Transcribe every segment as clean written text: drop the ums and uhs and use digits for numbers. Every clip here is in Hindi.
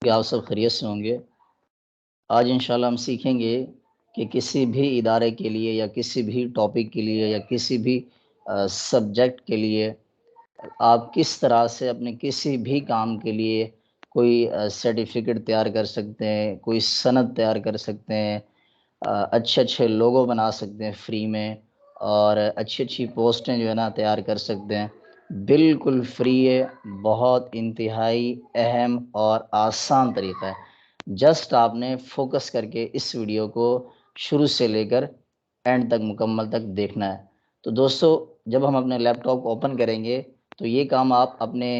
कि आप सब खैरियत से होंगे। आज इंशाल्लाह हम सीखेंगे कि किसी भी इदारे के लिए या किसी भी टॉपिक के लिए या किसी भी सब्जेक्ट के लिए आप किस तरह से अपने किसी भी काम के लिए कोई सर्टिफिकेट तैयार कर सकते हैं, कोई सनद तैयार कर सकते हैं, अच्छे अच्छे लोगो बना सकते हैं फ्री में, और अच्छी अच्छी पोस्टें जो है ना तैयार कर सकते हैं। बिल्कुल फ्री है, बहुत इंतहाई अहम और आसान तरीका है। जस्ट आपने फोकस करके इस वीडियो को शुरू से लेकर एंड तक मुकम्मल तक देखना है। तो दोस्तों, जब हम अपने लैपटॉप को ओपन करेंगे तो ये काम आप अपने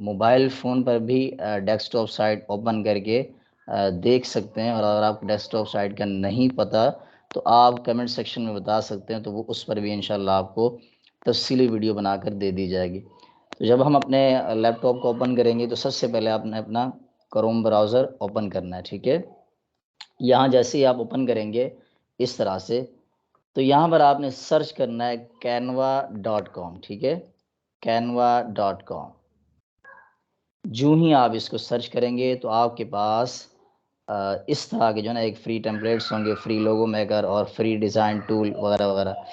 मोबाइल फ़ोन पर भी डेस्कटॉप साइट ओपन करके देख सकते हैं। और अगर आपको डेस्कटॉप साइट का नहीं पता तो आप कमेंट सेक्शन में बता सकते हैं, तो वो उस पर भी इंशाल्लाह आपको तफसीली वीडियो बनाकर दे दी जाएगी। तो जब हम अपने लैपटॉप को ओपन करेंगे तो सबसे पहले आपने अपना क्रोम ब्राउज़र ओपन करना है, ठीक है। यहाँ जैसे ही आप ओपन करेंगे इस तरह से, तो यहाँ पर आपने सर्च करना है canva.com, ठीक है, canva.com। जूँ ही आप इसको सर्च करेंगे तो आपके पास इस तरह के जो है ना एक फ्री टेम्पलेट्स होंगे, फ्री लोगो मेकर और फ्री डिज़ाइन टूल वगैरह वगैरह।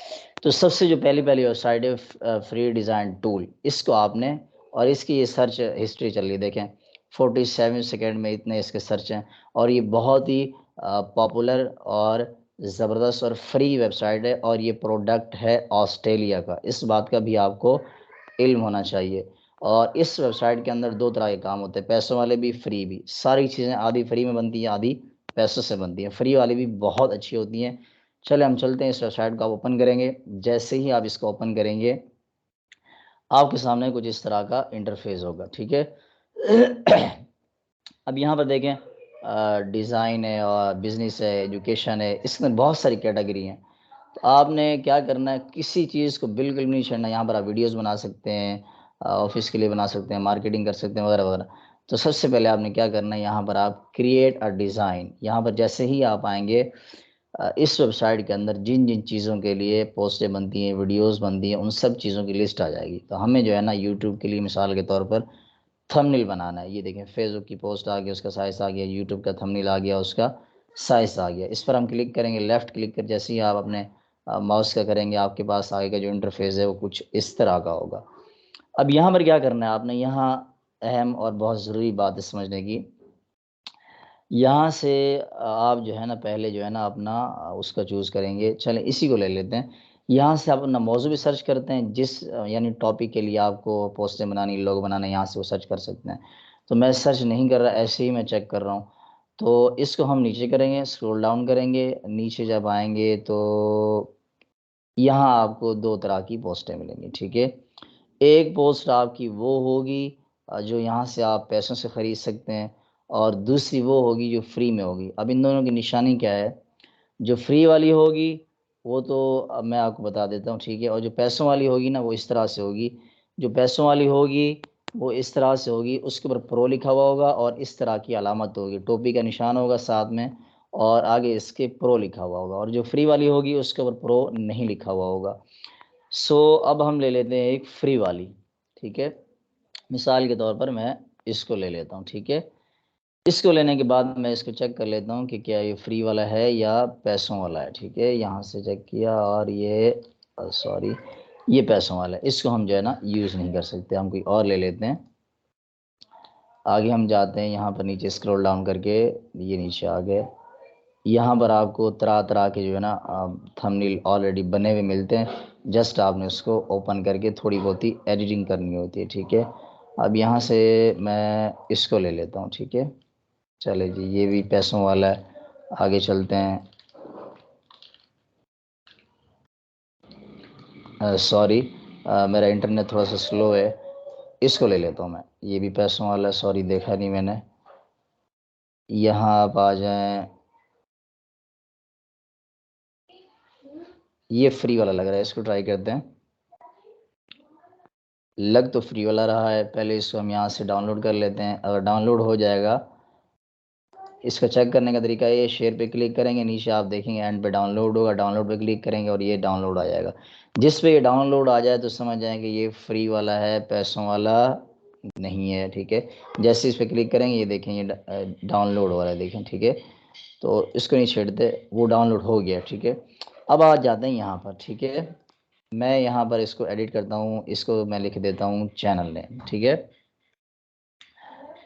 तो सबसे जो पहली वेबसाइट है फ्री डिज़ाइन टूल, इसको आपने, और इसकी ये सर्च हिस्ट्री चल रही देखें, 47 सेकेंड में इतने इसके सर्च हैं। और ये बहुत ही पॉपुलर और ज़बरदस्त और फ्री वेबसाइट है, और ये प्रोडक्ट है ऑस्ट्रेलिया का। इस बात का भी आपको इल्म होना चाहिए। और इस वेबसाइट के अंदर दो तरह के काम होते हैं, पैसों वाले भी, फ्री भी। सारी चीज़ें आधी फ्री में बनती हैं, आधी पैसों से बनती हैं। फ्री वाली भी बहुत अच्छी होती हैं। चले हम चलते हैं, इस वेबसाइट को आप ओपन करेंगे। जैसे ही आप इसको ओपन करेंगे आपके सामने कुछ इस तरह का इंटरफेस होगा, ठीक है। अब यहाँ पर देखें, डिज़ाइन है और बिज़नेस है, एजुकेशन है, इसमें बहुत सारी कैटेगरी हैं। तो आपने क्या करना है, किसी चीज़ को बिल्कुल भी नहीं छेड़ना। यहाँ पर आप वीडियोस बना सकते हैं, ऑफिस के लिए बना सकते हैं, मार्केटिंग कर सकते हैं वगैरह वगैरह। तो सबसे पहले आपने क्या करना है, यहाँ पर आप क्रिएट अ डिज़ाइन, यहाँ पर जैसे ही आप आएंगे इस वेबसाइट के अंदर जिन जिन चीज़ों के लिए पोस्टें बनती हैं, वीडियोस बनती हैं, उन सब चीज़ों की लिस्ट आ जाएगी। तो हमें जो है ना यूट्यूब के लिए मिसाल के तौर पर थंबनेल बनाना है। ये देखें, फेसबुक की पोस्ट आ गई, उसका साइज़ आ गया, यूट्यूब का थंबनेल आ गया, उसका साइज़ आ गया। इस पर हम क्लिक करेंगे, लेफ़्ट क्लिक कर जैसे ही आप अपने माउस का करेंगे, आपके पास आगे का जो इंटरफेस है वो कुछ इस तरह का होगा। अब यहाँ पर क्या करना है आपने, यहाँ अहम और बहुत ज़रूरी बात है समझने की। यहाँ से आप जो है ना पहले जो है ना अपना उसका चूज़ करेंगे। चलें इसी को ले लेते हैं। यहाँ से आप अपना मौजू भी सर्च करते हैं, जिस यानी टॉपिक के लिए आपको पोस्टें बनानी, लोग बनाना, यहाँ से वो सर्च कर सकते हैं। तो मैं सर्च नहीं कर रहा, ऐसे ही मैं चेक कर रहा हूँ। तो इसको हम नीचे करेंगे, स्क्रॉल डाउन करेंगे। नीचे जब आएंगे तो यहाँ आपको दो तरह की पोस्टें मिलेंगी, ठीक है। एक पोस्ट आपकी वो होगी जो यहाँ से आप पैसों से ख़रीद सकते हैं, और दूसरी वो होगी जो फ्री में होगी। अब इन दोनों की निशानी क्या है, जो फ्री वाली होगी वो तो अब मैं आपको बता देता हूँ, ठीक है। और जो पैसों वाली होगी ना वो इस तरह से होगी। जो पैसों वाली होगी वो इस तरह से होगी, उसके ऊपर प्रो लिखा हुआ होगा और इस तरह की अलामत होगी, टोपी का निशान होगा साथ में, और आगे इसके प्रो लिखा हुआ होगा। और जो फ्री वाली होगी उसके ऊपर प्रो नहीं लिखा हुआ होगा। सो अब हम ले लेते हैं एक फ्री वाली, ठीक है। मिसाल के तौर पर मैं इसको ले लेता हूँ, ठीक है। इसको लेने के बाद मैं इसको चेक कर लेता हूँ कि क्या ये फ्री वाला है या पैसों वाला है, ठीक है। यहाँ से चेक किया और ये सॉरी, ये पैसों वाला है। इसको हम जो है ना यूज़ नहीं कर सकते, हम कोई और ले लेते हैं। आगे हम जाते हैं, यहाँ पर नीचे स्क्रॉल डाउन करके ये नीचे आ गए। यहाँ पर आपको तरह तरह के जो है ना थंबनेल ऑलरेडी बने हुए मिलते हैं। जस्ट आपने उसको ओपन करके थोड़ी बहुत ही एडिटिंग करनी होती है, ठीक है। अब यहाँ से मैं इसको ले लेता हूँ, ठीक है। चले जी, ये भी पैसों वाला है। आगे चलते हैं। सॉरी, मेरा इंटरनेट थोड़ा सा स्लो है। इसको ले लेता हूँ मैं, ये भी पैसों वाला है। सॉरी, देखा नहीं मैंने। यहाँ आप आ जाएं, ये फ्री वाला लग रहा है, इसको ट्राई करते हैं। लग तो फ्री वाला रहा है। पहले इसको हम यहाँ से डाउनलोड कर लेते हैं। अगर डाउनलोड हो जाएगा, इसका चेक करने का तरीका ये, शेयर पे क्लिक करेंगे, नीचे आप देखेंगे एंड पे डाउनलोड होगा, डाउनलोड पे क्लिक करेंगे और ये डाउनलोड आ जाएगा। जिस पे ये डाउनलोड आ जाए तो समझ जाएं कि ये फ्री वाला है, पैसों वाला नहीं है, ठीक है। जैसे इस पर क्लिक करेंगे ये देखें ये डाउनलोड हो रहा है, देखें, ठीक है। तो इसको नहीं छेड़ते, वो डाउनलोड हो गया, ठीक है। अब आ जाते हैं यहाँ पर, ठीक है। मैं यहाँ पर इसको एडिट करता हूँ, इसको मैं लिख देता हूँ चैनल नेम, ठीक है,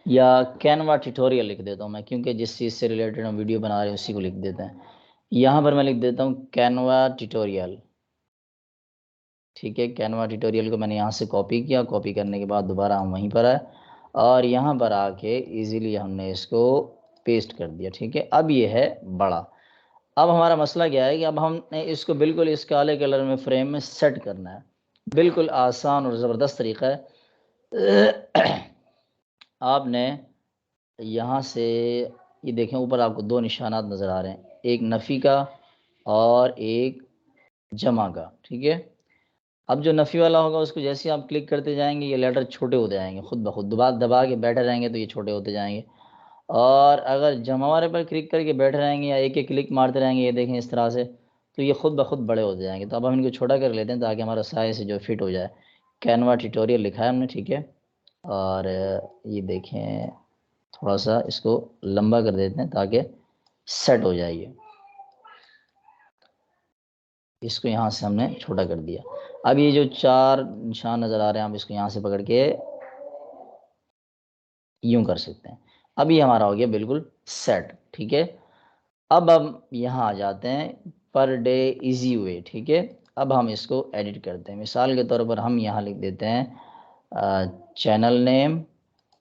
या कैनवा ट्यूटोरियल लिख देता हूँ मैं, क्योंकि जिस चीज़ से रिलेटेड हम वीडियो बना रहे हैं उसी को लिख देते हैं। यहाँ पर मैं लिख देता हूँ कैनवा ट्यूटोरियल, ठीक है। कैनवा ट्यूटोरियल को मैंने यहाँ से कॉपी किया, कॉपी करने के बाद दोबारा हम वहीं पर आए और यहाँ पर आके इजीली हमने इसको पेस्ट कर दिया, ठीक है। अब ये है बड़ा। अब हमारा मसला क्या है कि अब हमने इसको बिल्कुल इस काले कलर में फ्रेम में सेट करना है। बिल्कुल आसान और ज़बरदस्त तरीका है। आपने यहाँ से ये देखें ऊपर आपको दो निशानात नज़र आ रहे हैं, एक नफ़ी का और एक जमा का, ठीक है। अब जो नफ़ी वाला होगा उसको जैसे आप क्लिक करते जाएंगे ये लेटर छोटे होते जाएंगे, खुद ब खुद दबा दबा के बैठे रहेंगे तो ये छोटे होते जाएंगे। और अगर जमा वाले पर क्लिक करके बैठे रहेंगे या एक एक क्लिक मारते रहेंगे, ये देखें इस तरह से, तो ये खुद ब खुद बड़े होते जाएंगे। तो अब हम इनको छोटा कर लेते हैं ताकि हमारा साइज से जो फिट हो जाए। कैनवा ट्यूटोरियल लिखा है हमने, ठीक है। और ये देखें थोड़ा सा इसको लंबा कर देते हैं ताकि सेट हो जाए। इसको यहाँ से हमने छोटा कर दिया। अब ये जो चार निशान नज़र आ रहे हैं हम इसको यहाँ से पकड़ के यूं कर सकते हैं। अब ये हमारा हो गया बिल्कुल सेट, ठीक है। अब हम यहाँ आ जाते हैं पर डे इजी वे, ठीक है। अब हम इसको एडिट करते हैं। मिसाल के तौर पर हम यहाँ लिख देते हैं चैनल नेम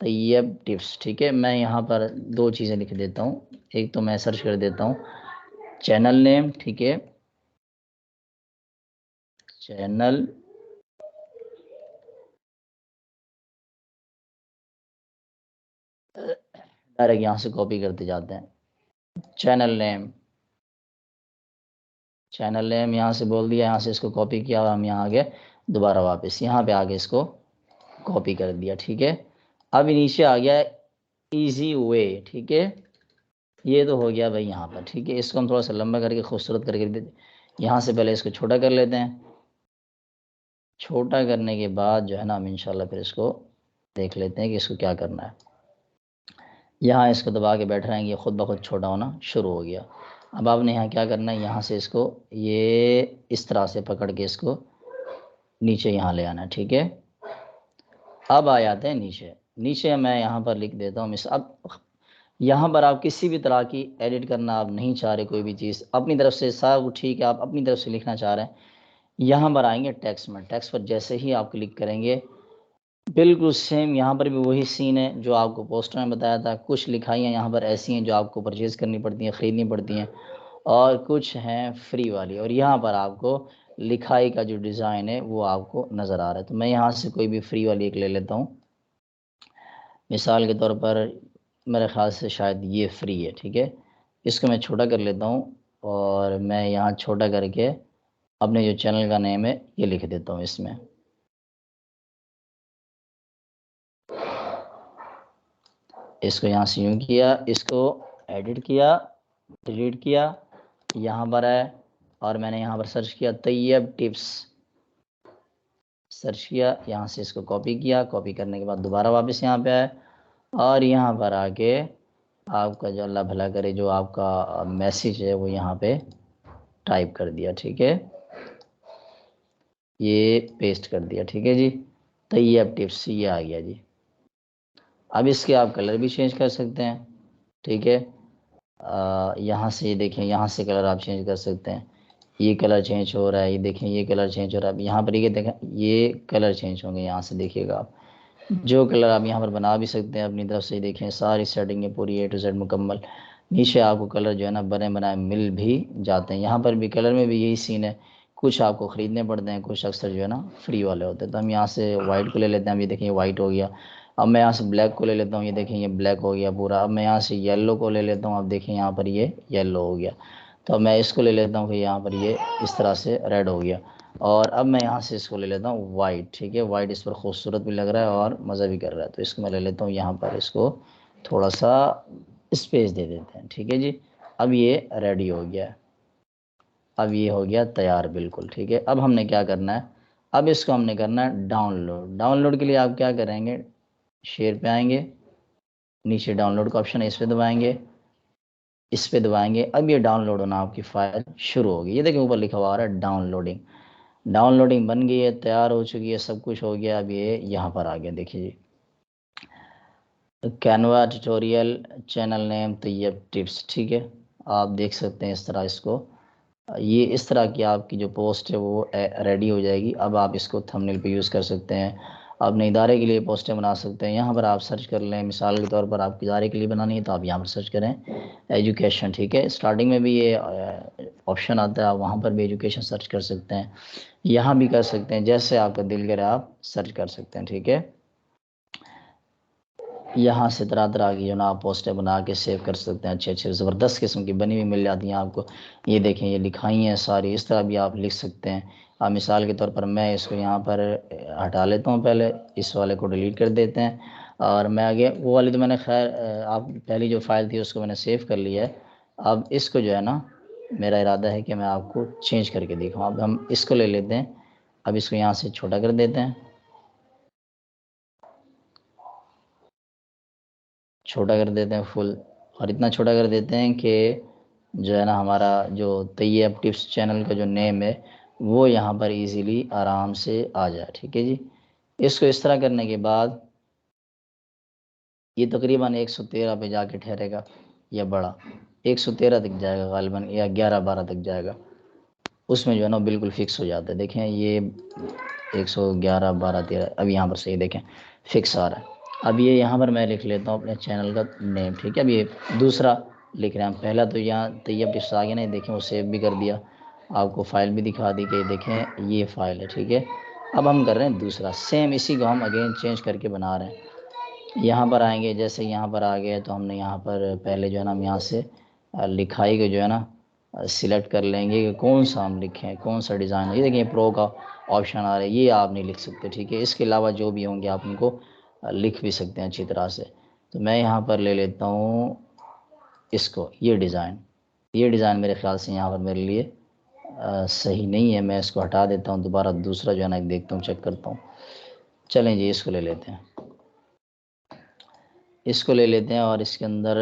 तैयब टिप्स, ठीक है। मैं यहाँ पर दो चीज़ें लिख देता हूँ, एक तो मैं सर्च कर देता हूँ चैनल नेम, ठीक है, चैनल डायरेक्ट यहाँ से कॉपी करते जाते हैं। चैनल नेम, चैनल नेम यहाँ से बोल दिया, यहाँ से इसको कॉपी किया और हम यहाँ आ गए दोबारा वापस यहाँ पे आगे इसको कॉपी कर दिया, ठीक है। अब नीचे आ गया इजी वे, ठीक है। ये तो हो गया भाई यहाँ पर, ठीक है। इसको हम थोड़ा सा लंबा करके खूबसूरत करके देते। यहाँ से पहले इसको छोटा कर लेते हैं। छोटा करने के बाद जो है ना हम इंशाल्लाह फिर इसको देख लेते हैं कि इसको क्या करना है। यहाँ इसको दबा के बैठ रहेंगे, खुद ब खुद छोटा होना शुरू हो गया। अब आपने यहाँ क्या करना है, यहाँ से इसको ये इस तरह से पकड़ के इसको नीचे यहाँ ले आना है, ठीक है। अब आ जाते हैं नीचे। नीचे मैं यहाँ पर लिख देता हूँ मिस। अब यहाँ पर आप किसी भी तरह की एडिट करना आप नहीं चाह रहे, कोई भी चीज़ अपनी तरफ से सब ठीक है, आप अपनी तरफ से लिखना चाह रहे हैं। यहाँ पर आएंगे टेक्स्ट में, टेक्स्ट पर जैसे ही आप क्लिक करेंगे बिल्कुल सेम यहाँ पर भी वही सीन है जो आपको पोस्टर में बताया था। कुछ लिखाइयाँ यहाँ पर ऐसी हैं जो आपको परचेज़ करनी पड़ती हैं, ख़रीदनी पड़ती हैं, और कुछ हैं फ्री वाली। और यहाँ पर आपको लिखाई का जो डिज़ाइन है वो आपको नज़र आ रहा है। तो मैं यहाँ से कोई भी फ्री वाली एक ले लेता हूँ। मिसाल के तौर पर मेरे ख़्याल से शायद ये फ्री है, ठीक है। इसको मैं छोटा कर लेता हूँ और मैं यहाँ छोटा करके अपने जो चैनल का नेम है ये लिख देता हूँ इसमें। इसको यहाँ से यूँ किया, इसको एडिट किया, डिलीट किया, यहाँ पर है और मैंने यहाँ पर सर्च किया तैयब टिप्स, सर्च किया, यहाँ से इसको कॉपी किया, कॉपी करने के बाद दोबारा वापस यहाँ पे आए और यहाँ पर आके आपका जो अल्लाह भला करे जो आपका मैसेज है वो यहाँ पे टाइप कर दिया, ठीक है। ये पेस्ट कर दिया, ठीक है जी। तैयब टिप्स ये आ गया जी। अब इसके आप कलर भी चेंज कर सकते हैं, ठीक है। यहाँ से ये देखें, यहाँ से कलर आप चेंज कर सकते हैं। ये कलर चेंज हो रहा है, ये देखें ये कलर चेंज हो रहा है। अब यहाँ पर ये देखें ये कलर चेंज होंगे, यहाँ से देखिएगा आप जो कलर आप यहाँ पर बना भी सकते हैं अपनी तरफ से। देखें सारी सेटिंग पूरी A to Z मुकम्मल। नीचे आपको कलर जो है ना बने बनाए मिल भी जाते हैं। यहाँ पर भी कलर में भी यही सीन है, कुछ आपको ख़रीदने पड़ते हैं, कुछ अक्सर जो है ना फ्री वाले होते हैं। तो हम यहाँ से वाइट को ले लेते हैं। अब ये देखें ये वाइट हो गया। अब मैं यहाँ से ब्लैक को ले लेता हूँ, ये देखें ये ब्लैक हो गया पूरा। अब मैं यहाँ से येलो को ले लेता हूँ, अब देखें यहाँ पर ये येलो हो गया। तो अब मैं इसको ले लेता हूँ कि यहाँ पर ये इस तरह से रेड हो गया। और अब मैं यहाँ से इसको ले लेता हूँ वाइट, ठीक है। वाइट इस पर खूबसूरत भी लग रहा है और मज़ा भी कर रहा है। तो इसको मैं ले लेता हूँ यहाँ पर, इसको थोड़ा सा स्पेस दे देते हैं, ठीक है जी। अब ये रेडी हो गया है, अब ये हो गया तैयार बिल्कुल, ठीक है। अब हमने क्या करना है, अब इसको हमने करना है डाउनलोड। डाउनलोड के लिए आप क्या करेंगे, शेयर पे आएंगे, नीचे डाउनलोड का ऑप्शन है, इस पे दबाएंगे, इस पे दबाएंगे। अब ये डाउनलोड होना आपकी फ़ाइल शुरू होगी। ये देखिए ऊपर लिखा हुआ आ रहा है डाउनलोडिंग। डाउनलोडिंग बन गई है, तैयार हो चुकी है, सब कुछ हो गया। अब ये यहाँ पर आ गया, देखिए जी, Canva tutorial, channel name Tayyab tips. ठीक है, आप देख सकते हैं इस तरह इसको, ये इस तरह की आपकी जो पोस्ट है वो रेडी हो जाएगी। अब आप इसको थंबनेल पे यूज़ कर सकते हैं, अपने इदारे के लिए पोस्टें बना सकते हैं। यहाँ पर आप सर्च कर लें, मिसाल के तौर पर आपके इदारे के लिए बनानी है तो आप यहाँ पर सर्च करें एजुकेशन। ठीक है, स्टार्टिंग में भी ये ऑप्शन आता है, आप वहाँ पर भी एजुकेशन सर्च कर सकते हैं, यहाँ भी कर सकते हैं, जैसे आपका दिल करे आप सर्च कर सकते हैं। ठीक है, यहाँ से तरह तरह की जो ना आप पोस्टें बना के सेव कर सकते हैं, अच्छे अच्छे ज़बरदस्त किस्म की बनी हुई मिल जाती हैं आपको। ये देखें, ये लिखाई हैं सारी, इस तरह भी आप लिख सकते हैं। आप मिसाल के तौर पर मैं इसको यहाँ पर हटा लेता हूँ, पहले इस वाले को डिलीट कर देते हैं और मैं आगे वो वाली तो मैंने खैर आप पहली जो फ़ाइल थी उसको मैंने सेव कर लिया है। अब इसको जो है ना, मेरा इरादा है कि मैं आपको चेंज करके दिखाऊँ। अब हम इसको ले लेते हैं, अब इसको यहाँ से छोटा कर देते हैं, छोटा कर देते हैं फुल, और इतना छोटा कर देते हैं कि जो है ना हमारा जो तैयब टिप्स चैनल का जो नेम है वो यहाँ पर इजीली आराम से आ जाए। ठीक है जी, इसको इस तरह करने के बाद ये तकरीबन 113 पे जाके ठहरेगा, या बड़ा 113 तक जाएगा गालिबन, या 11-12 तक जाएगा, उसमें जो है ना बिल्कुल फिक्स हो जाता है। देखें ये 111, 12, 13, अब यहाँ पर सही देखें फिक्स आ रहा है। अब ये यहाँ पर मैं लिख लेता हूँ अपने चैनल का नेम। ठीक है, अब ये दूसरा लिख रहे हैं, पहला तो यहाँ तैयब टिप्स आ गया ना, देखें वो सेव भी कर दिया, आपको फ़ाइल भी दिखा दी कि देखें ये फ़ाइल है। ठीक है, अब हम कर रहे हैं दूसरा, सेम इसी को हम अगेन चेंज करके बना रहे हैं। यहाँ पर आएंगे, जैसे यहाँ पर आ गए तो हमने यहाँ पर पहले जो है ना हम यहाँ से लिखाई को जो है ना सिलेक्ट कर लेंगे कि कौन सा हम लिखें, कौन सा डिज़ाइन है। ये देखिए प्रो का ऑप्शन आ रहा है, ये आप नहीं लिख सकते। ठीक है, इसके अलावा जो भी होंगे आप उनको लिख भी सकते हैं अच्छी तरह से। तो मैं यहाँ पर ले लेता हूँ इसको, ये डिज़ाइन, ये डिज़ाइन मेरे ख्याल से यहाँ पर मेरे लिए सही नहीं है, मैं इसको हटा देता हूँ, दोबारा दूसरा जो है ना देखता हूँ, चेक करता हूँ। चलें जी, इसको ले लेते हैं, इसको ले लेते हैं, और इसके अंदर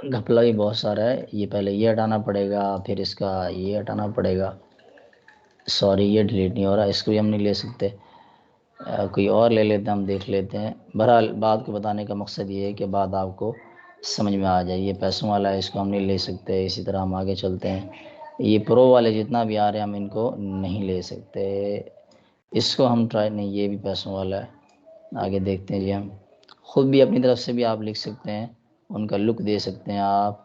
घपला भी बहुत सारा है। ये पहले ये हटाना पड़ेगा, फिर इसका ये हटाना पड़ेगा, सॉरी ये डिलीट नहीं हो रहा, इसको भी हम नहीं ले सकते। कोई और ले लेते हैं, हम देख लेते हैं। बहरहाल बात को बताने का मकसद ये है कि बात आपको समझ में आ जाए। ये पैसों वाला है, इसको हम नहीं ले सकते। इसी तरह हम आगे चलते हैं, ये प्रो वाले जितना भी आ रहे हैं हम इनको नहीं ले सकते, इसको हम ट्राई नहीं, ये भी पैसों वाला है। आगे देखते हैं जी, हम ख़ुद भी अपनी तरफ से भी आप लिख सकते हैं, उनका लुक दे सकते हैं आप।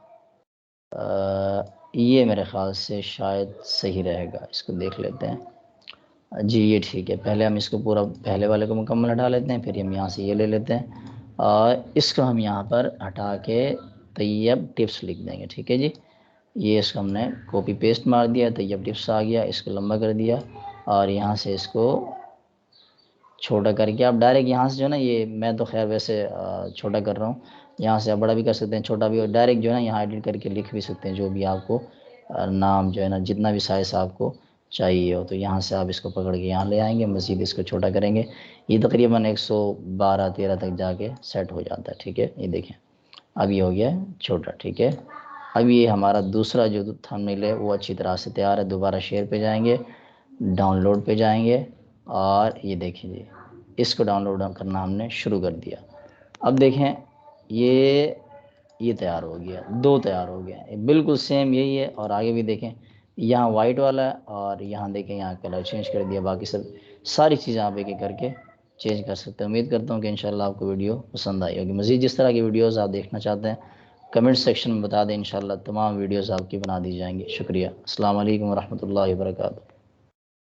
ये मेरे ख़्याल से शायद सही रहेगा, इसको देख लेते हैं जी। ये ठीक है, पहले हम इसको पूरा पहले वाले को मुकम्मल हटा लेते हैं, फिर हम यहाँ से ये ले लेते हैं और इसको हम यहाँ पर हटा के तैयब टिप्स लिख देंगे। ठीक है जी, ये इसको हमने कॉपी पेस्ट मार दिया, तैयब टिप्स आ गया, इसको लंबा कर दिया और यहाँ से इसको छोटा करके आप डायरेक्ट यहाँ से जो है ना, ये मैं तो खैर वैसे छोटा कर रहा हूँ, यहाँ से आप बड़ा भी कर सकते हैं, छोटा भी, और डायरेक्ट जो है ना यहाँ एडिट करके लिख भी सकते हैं जो भी आपको नाम जो है ना, जितना भी साइज़ आपको चाहिए हो। तो यहाँ से आप इसको पकड़ के यहाँ ले आएंगे, मज़ीद इसको छोटा करेंगे, ये तकरीबन 112-13 तक जाके सेट हो जाता है। ठीक है, ये देखें अब ये हो गया है छोटा। ठीक है, अब ये हमारा दूसरा जो थंबनेल है वो अच्छी तरह से तैयार है। दोबारा शेयर पे जाएंगे, डाउनलोड पे जाएंगे और ये देखें जी, इसको डाउनलोड करना हमने शुरू कर दिया। अब देखें ये तैयार हो गया, दो तैयार हो गया, बिल्कुल सेम यही है। और आगे भी देखें, यहाँ वाइट वाला है और यहाँ देखें यहाँ कलर चेंज कर दिया। बाकी सब सारी चीज़ें आप एक एक करके चेंज कर सकते हैं। उम्मीद करता हूँ कि इंशाल्लाह आपको वीडियो पसंद आई होगी। मज़ीद जिस तरह की वीडियोज़ आप देखना चाहते हैं कमेंट सेक्शन में बता दें, इंशाल्लाह तमाम वीडियोज़ आपकी बना दी जाएंगी। शुक्रिया। अस्सलाम वालेकुम रहमतुल्लाहि व बरकातहू।